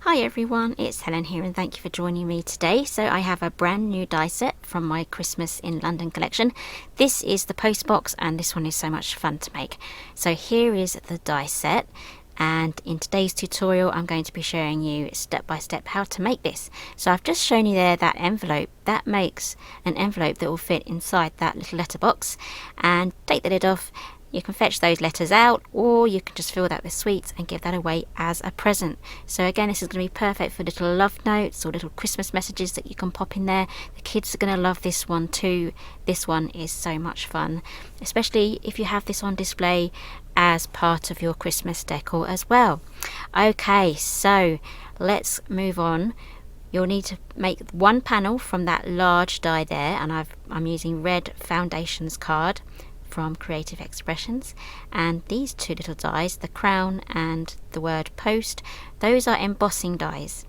Hi everyone, it's Helen here and thank you for joining me today. So I have a brand new die set from my Christmas in London collection. This is the Postbox and this one is so much fun to make. So here is the die set, and in today's tutorial I'm going to be showing you step by step how to make this. So I've just shown you there that envelope. That makes an envelope that will fit inside that little letterbox, and take the lid off. You can fetch those letters out, or you can just fill that with sweets and give that away as a present. So again, this is going to be perfect for little love notes or little Christmas messages that you can pop in there. The kids are going to love this one too. This one is so much fun, especially if you have this on display as part of your Christmas decor as well. Okay, so let's move on. You'll need to make one panel from that large die there, and I'm using red foundations card from Creative Expressions, and these two little dies, the crown and the word post, those are embossing dies.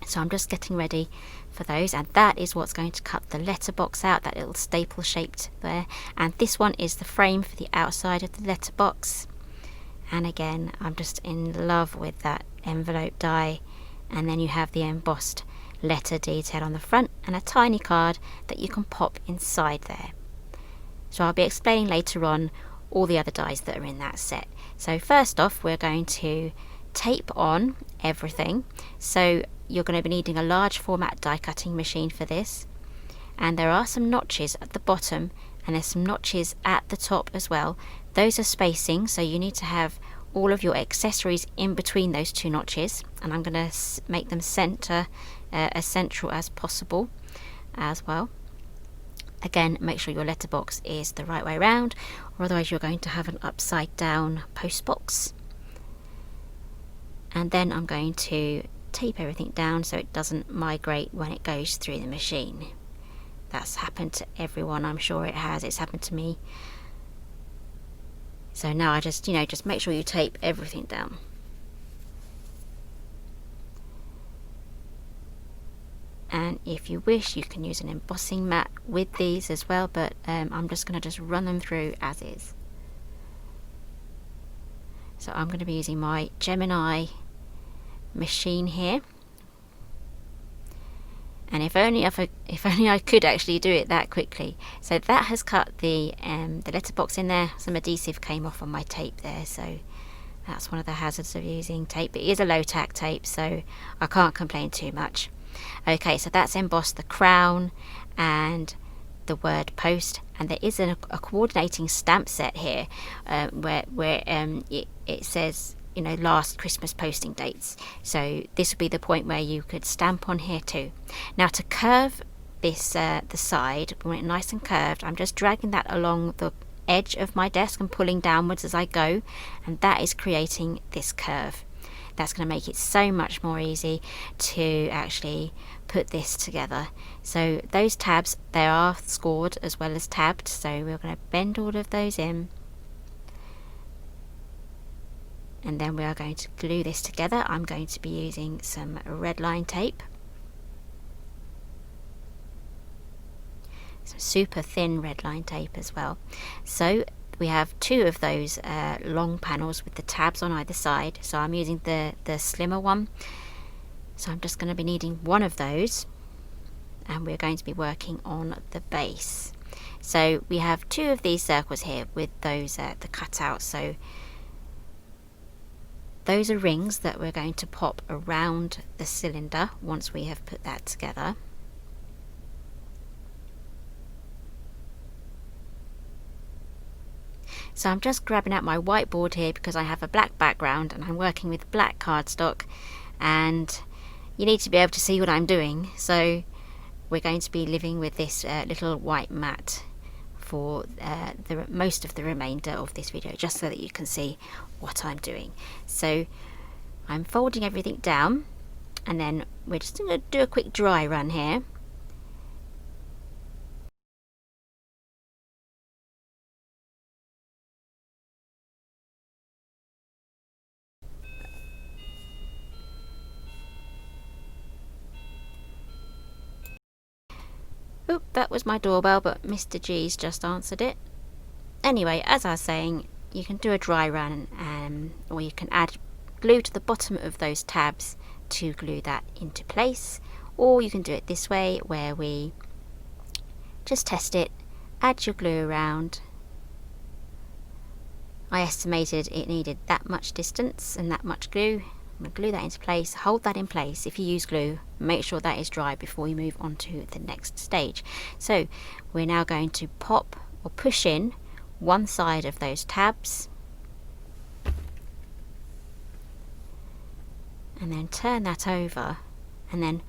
So I'm just getting ready for those, and that is what's going to cut the letterbox out, that little staple shaped there, and this one is the frame for the outside of the letterbox. And again, I'm just in love with that envelope die, and then you have the embossed letter detail on the front and a tiny card that you can pop inside there. So I'll be explaining later on all the other dies that are in that set. So first off, we're going to tape on everything. So you're going to be needing a large format die cutting machine for this. And there are some notches at the bottom, and there's some notches at the top as well. Those are spacing, so you need to have all of your accessories in between those two notches. And I'm going to make them center as central as possible as well. Again, make sure your letterbox is the right way around, or otherwise you're going to have an upside down postbox. And then I'm going to tape everything down so it doesn't migrate when it goes through the machine. That's happened to everyone, I'm sure it has. It's happened to me. So now I just make sure you tape everything down. And if you wish, you can use an embossing mat with these as well, but I'm just going to just run them through as is. So I'm going to be using my Gemini machine here, and if only I could actually do it that quickly. So that has cut the letterbox in there. Some adhesive came off on my tape there, so that's one of the hazards of using tape. It is a low tack tape, so I can't complain too much. Okay, so that's embossed the crown and the word post, and there is a coordinating stamp set here where it says last Christmas posting dates. So this would be the point where you could stamp on here too. Now to curve this the side, when it's nice and curved, I'm just dragging that along the edge of my desk and pulling downwards as I go, and that is creating this curve. That's going to make it so much more easy to actually put this together. So those tabs, they are scored as well as tabbed, so we're going to bend all of those in, and then we are going to glue this together. I'm going to be using some red line tape, some super thin red line tape as well. So we have two of those long panels with the tabs on either side, so I'm using the slimmer one. So I'm just going to be needing one of those, and we're going to be working on the base. So we have two of these circles here with those the cutouts. So those are rings that we're going to pop around the cylinder once we have put that together. So I'm just grabbing out my whiteboard here because I have a black background and I'm working with black cardstock, and you need to be able to see what I'm doing. So we're going to be living with this little white mat for the most of the remainder of this video, just so that you can see what I'm doing. So I'm folding everything down, and then we're just going to do a quick dry run here. Oop, that was my doorbell, but Mr. G's just answered it. Anyway, as I was saying, you can do a dry run, or you can add glue to the bottom of those tabs to glue that into place, or you can do it this way where we just test it, add your glue around. I estimated it needed that much distance and that much glue. I'm going to glue that into place, hold that in place. If you use glue, make sure that is dry before you move on to the next stage. So we're now going to pop or push in one side of those tabs and then turn that over, and then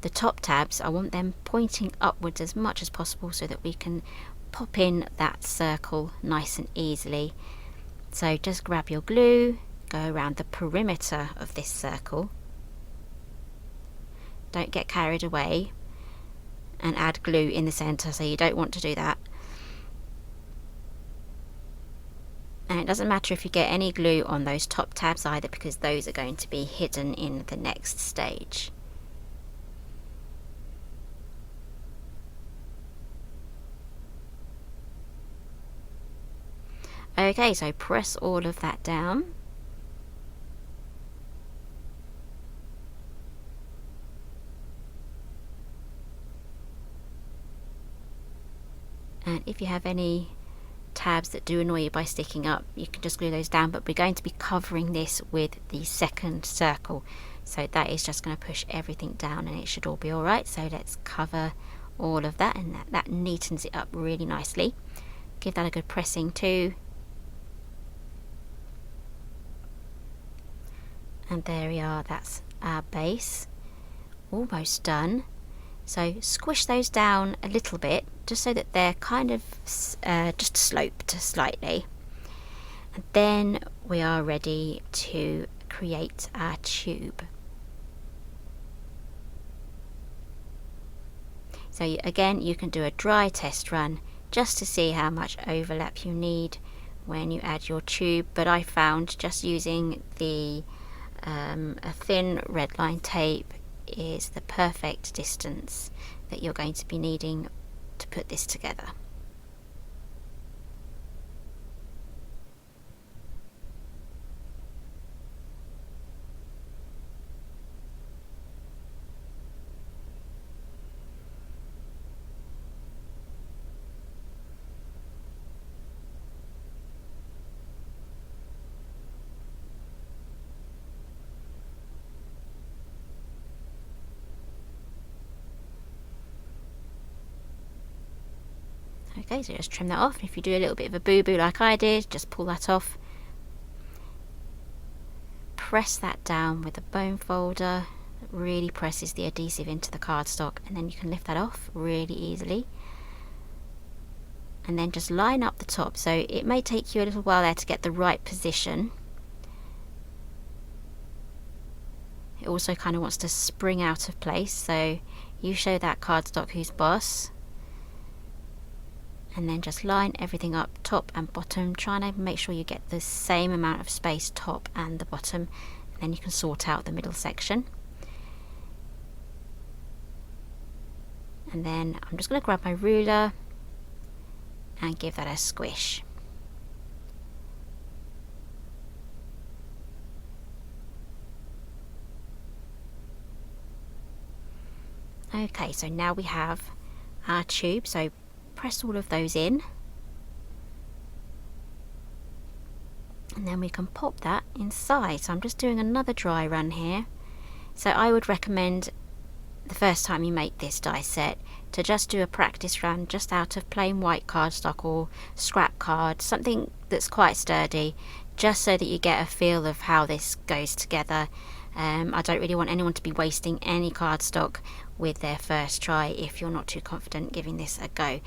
the top tabs, I want them pointing upwards as much as possible so that we can pop in that circle nice and easily. So just grab your glue, go around the perimeter of this circle, don't get carried away and add glue in the center, so you don't want to do that. And it doesn't matter if you get any glue on those top tabs either, because those are going to be hidden in the next stage. Okay, so press all of that down. And if you have any tabs that do annoy you by sticking up, you can just glue those down, but we're going to be covering this with the second circle, so that is just going to push everything down and it should all be alright. So let's cover all of that, and that neatens it up really nicely. Give that a good pressing too. And there we are, that's our base, almost done. So squish those down a little bit, just so that they're kind of just sloped slightly. And then we are ready to create our tube. So again, you can do a dry test run just to see how much overlap you need when you add your tube, but I found just using the a thin red line tape is the perfect distance that you're going to be needing to put this together. Okay, so just trim that off. If you do a little bit of a boo-boo like I did, just pull that off. Press that down with a bone folder. It really presses the adhesive into the cardstock, and then you can lift that off really easily. And then just line up the top. So it may take you a little while there to get the right position. It also kind of wants to spring out of place, so you show that cardstock who's boss. And then just line everything up, top and bottom, trying to make sure you get the same amount of space top and the bottom, and then you can sort out the middle section. And then I'm just going to grab my ruler and give that a squish. Okay, so now we have our tube, so press all of those in, and then we can pop that inside. So I'm just doing another dry run here. So I would recommend the first time you make this die set to just do a practice run just out of plain white cardstock or scrap card, something that's quite sturdy, just so that you get a feel of how this goes together. I don't really want anyone to be wasting any cardstock with their first try if you're not too confident giving this a go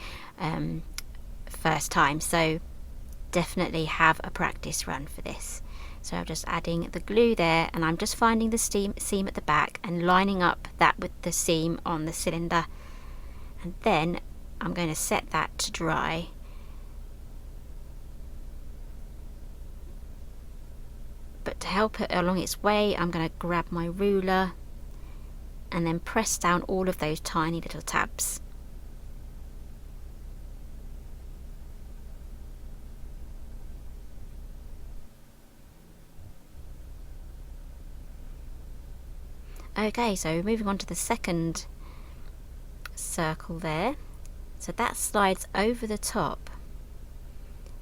first time. So definitely have a practice run for this. So I'm just adding the glue there, and I'm just finding the seam at the back and lining up that with the seam on the cylinder, and then I'm going to set that to dry. But to help it along its way, I'm going to grab my ruler and then press down all of those tiny little tabs. Okay, so moving on to the second circle there. So that slides over the top,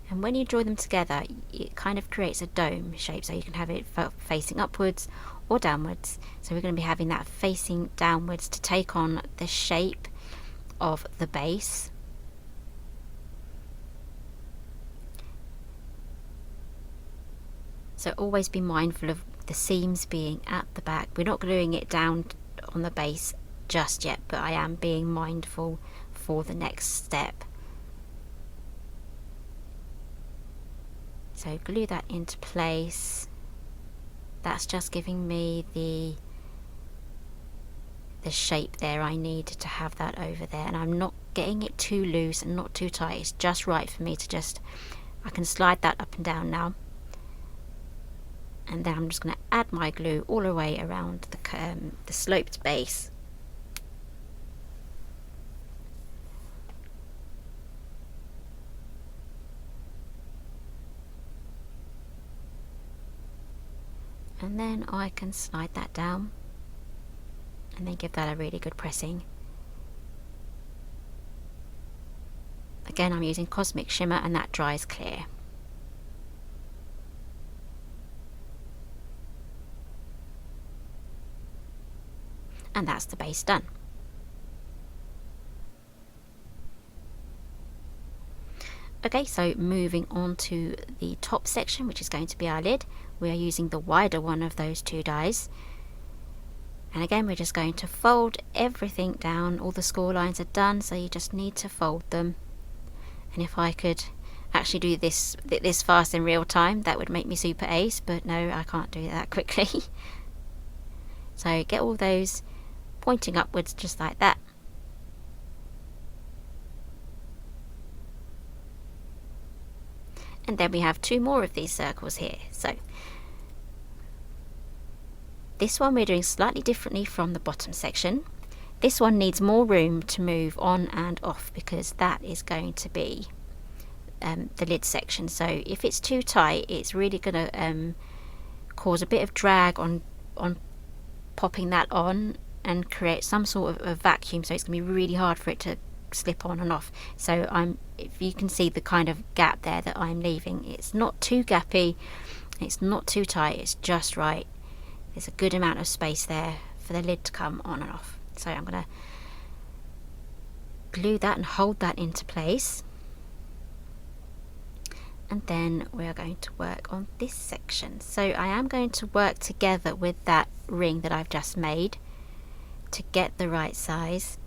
and when you draw them together it kind of creates a dome shape, so you can have it facing upwards or downwards. So we're going to be having that facing downwards to take on the shape of the base. So always be mindful of the seams being at the back. We're not gluing it down on the base just yet, but I am being mindful for the next step. So glue that into place. That's just giving me the shape there I need to have that over there, and I'm not getting it too loose and not too tight. It's just right for me to just, I can slide that up and down now, and then I'm just going to add my glue all the way around the sloped base. And then I can slide that down and then give that a really good pressing. Again, I'm using Cosmic Shimmer and that dries clear. And that's the base done. Okay, so moving on to the top section, which is going to be our lid. We are using the wider one of those two dies. And again, we're just going to fold everything down. All the score lines are done, so you just need to fold them. And if I could actually do this fast in real time, that would make me super ace, but no, I can't do that quickly. So get all those pointing upwards just like that. And then we have two more of these circles here. So this one we're doing slightly differently from the bottom section. This one needs more room to move on and off because that is going to be the lid section. So if it's too tight, it's really going to cause a bit of drag on popping that on and create some sort of a vacuum. So it's going to be really hard for it to slip on and off. So if you can see the kind of gap there that I'm leaving, it's not too gappy, it's not too tight, it's just right. There's a good amount of space there for the lid to come on and off. So I'm going to glue that and hold that into place, and then we are going to work on this section. So I am going to work together with that ring that I've just made to get the right size.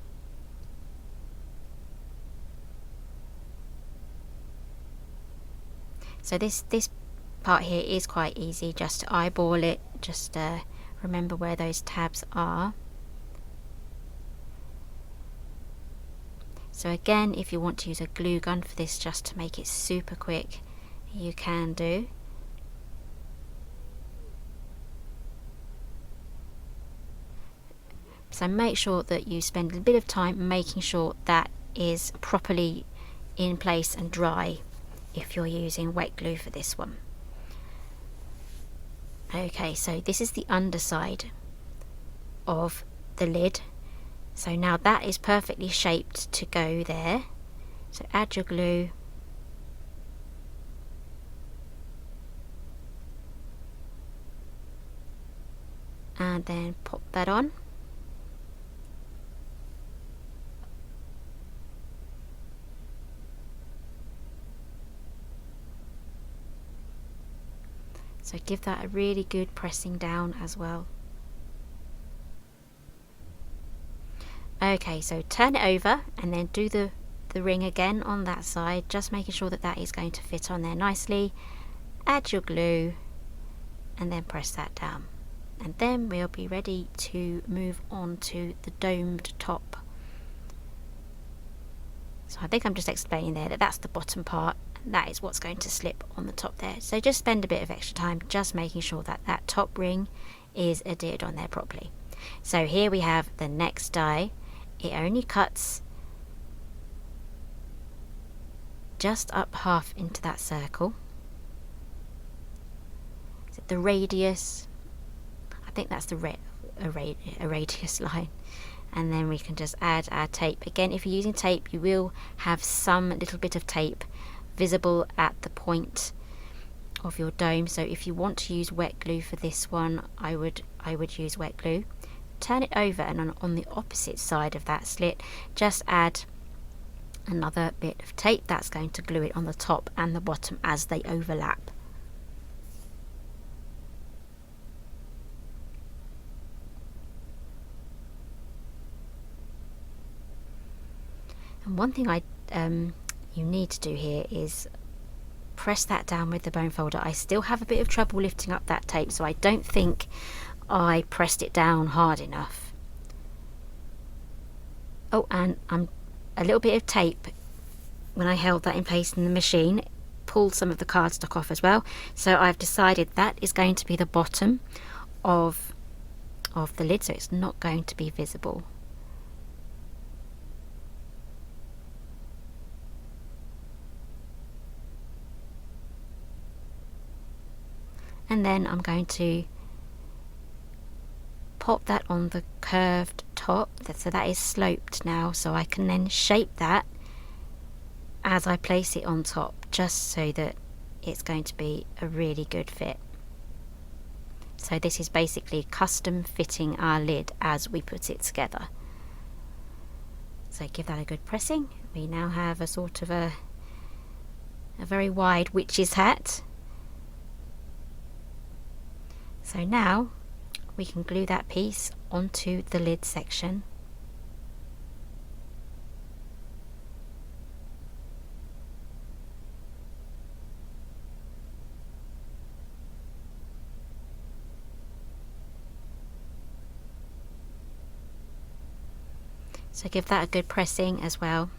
So this part here is quite easy, just to eyeball it, just remember where those tabs are. So again, if you want to use a glue gun for this just to make it super quick, you can do. So make sure that you spend a bit of time making sure that is properly in place and dry if you're using wet glue for this one. Okay, so this is the underside of the lid. So now that is perfectly shaped to go there. So add your glue. And then pop that on. So give that a really good pressing down as well. Okay, so turn it over and then do the ring again on that side, just making sure that that is going to fit on there nicely. Add your glue and then press that down. And then we'll be ready to move on to the domed top. So I think I'm just explaining there that that's the bottom part. That is what's going to slip on the top there. So just spend a bit of extra time just making sure that that top ring is adhered on there properly. So here we have the next die. It only cuts just up half into that circle. So the radius, I think that's the a radius line. And then we can just add our tape. Again, if you're using tape, you will have some little bit of tape visible at the point of your dome. So if you want to use wet glue for this one, I would use wet glue. Turn it over, and on the opposite side of that slit, just add another bit of tape. That's going to glue it on the top and the bottom as they overlap. And one thing you need to do here is press that down with the bone folder. I still have a bit of trouble lifting up that tape, so I don't think I pressed it down hard enough. Oh, and a little bit of tape, when I held that in place in the machine, pulled some of the cardstock off as well. So I've decided that is going to be the bottom of the lid, so it's not going to be visible. And then I'm going to pop that on the curved top, so that is sloped now, so I can then shape that as I place it on top, just so that it's going to be a really good fit. So this is basically custom fitting our lid as we put it together. So give that a good pressing. We now have a sort of a very wide witch's hat. So now we can glue that piece onto the lid section. So give that a good pressing as well.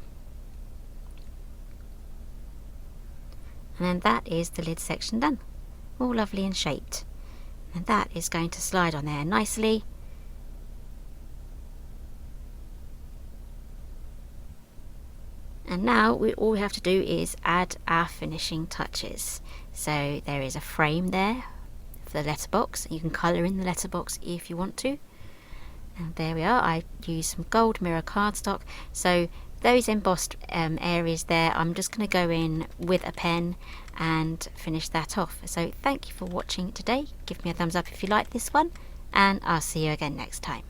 And then that is the lid section done, all lovely and shaped. And that is going to slide on there nicely. And now all we have to do is add our finishing touches. So there is a frame there for the letterbox. You can colour in the letterbox if you want to. And there we are. I used some gold mirror cardstock. So those embossed areas there, I'm just going to go in with a pen and finish that off. So thank you for watching today. Give me a thumbs up if you like this one, and I'll see you again next time.